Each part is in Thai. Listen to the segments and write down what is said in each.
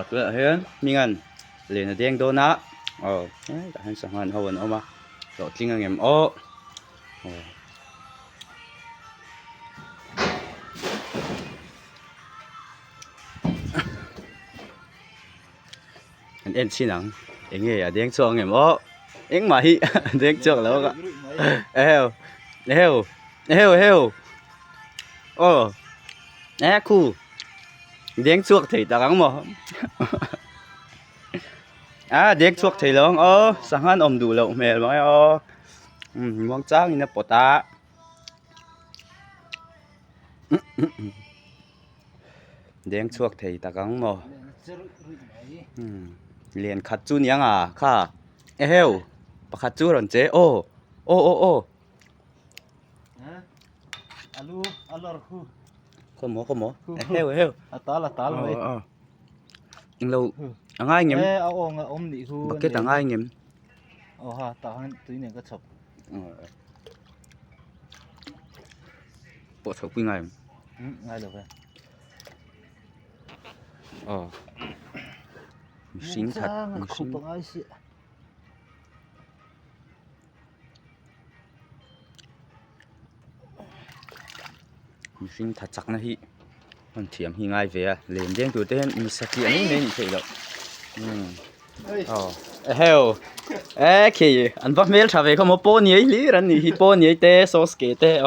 ตัวเห็นมีเงินเล่นแดงโดนะก็ให้สังหารเฮาวันเอามาดอกจริงงามอันเอ็นสิหนังเอ็งà đen chuột ngầm eng mà hi đen chuộtแล้วก็heo cool đen chuột thì ta gắng mà đen chuột thì long sang han đủ lậu mè nói mong chắc như nó bỏ ta đen chuột thì ta gắng màเรียนคัดจูนยังค่ะเฮลปะคัดจูรอนเจโออาลูฮูขโมเฮลอะตาลไว้อิงเราง่ายเงี้ยเอาองอมดิฮูบักเก็ตง่ายเงี้ยฮะตาหันตุ้ยเนี่ยก็ชอบปวดหัวง่ายง่ายเลยเว้ยMachine thật machine thật chắc nó hi còn thiểm hi ngay về lên đen tuổi tên mi saki anh nên thế đâu heo kì anh bắt mail trả về không có pon nhảy lý rồi nhỉ pon nhảy té sauce kê té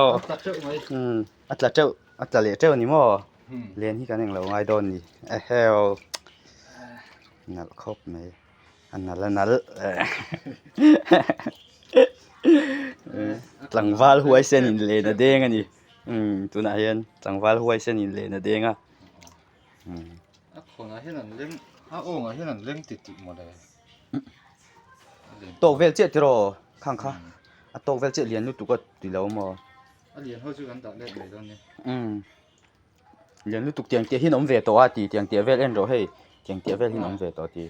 at là lệ trâu nhỉ mò lên hi cái này là ngay đòn nhỉ heoนัลครบไหมอันนั้นละนัลจังหวะหัวเส้นอินเลนเด้งอันนี้ตัวไหนยันจังหวะหัวเส้นอินเลนเด้งคนที่นั่นเล่นองที่นั่นเล่นติดหมดเลยโตเวลเจ็ดที่รอข้างโตเวลเจ็ดเรียนรู้ตัวก็ตีแล้วมั้งเรียนเขาชื่อกันตัดเล่นเลยตอนนี้เรียนรู้ตัวเตียงที่น้องเวทตัวตีเตียงเวลเล่นเราให้เตียงเวลที่น้องเวทตัวตี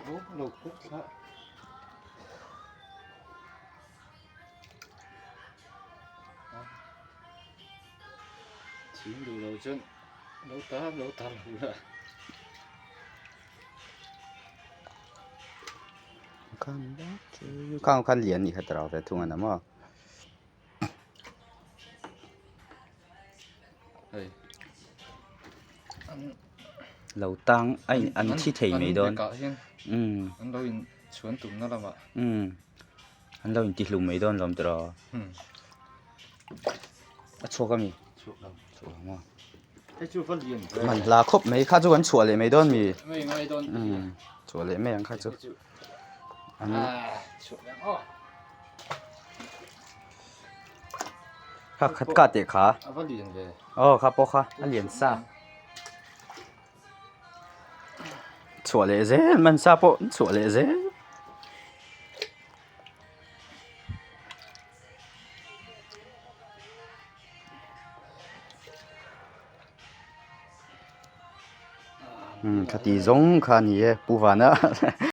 โอ้ลูกปุ๊บฮะชิมดูเราจนเราตามเลยข้างเรียนนี่ครับเราแต่ทุกอันนะมั้งเราตั้งอันที่เทไม่โดนอันเราอินชวนตุ่มนั่นแหละมั้งอันเราอินติดลุมไม่โดนลมตรอชัวก็มีชัวมั้งไอ้ชัวก็เรียนมันลาครบไม่ข้าจุกันชัวเลยไม่โดนมีไม่โดนชัวเลยไม่ยังข้าจุอันชัวแล้วคัดกาเตะขาก็เรียนเลยครับพ่อค่ะอันเรียนซาชัวเลยเซ่มันซาโปชัวเลยเซ่คดีจงคานี่ปูวานะ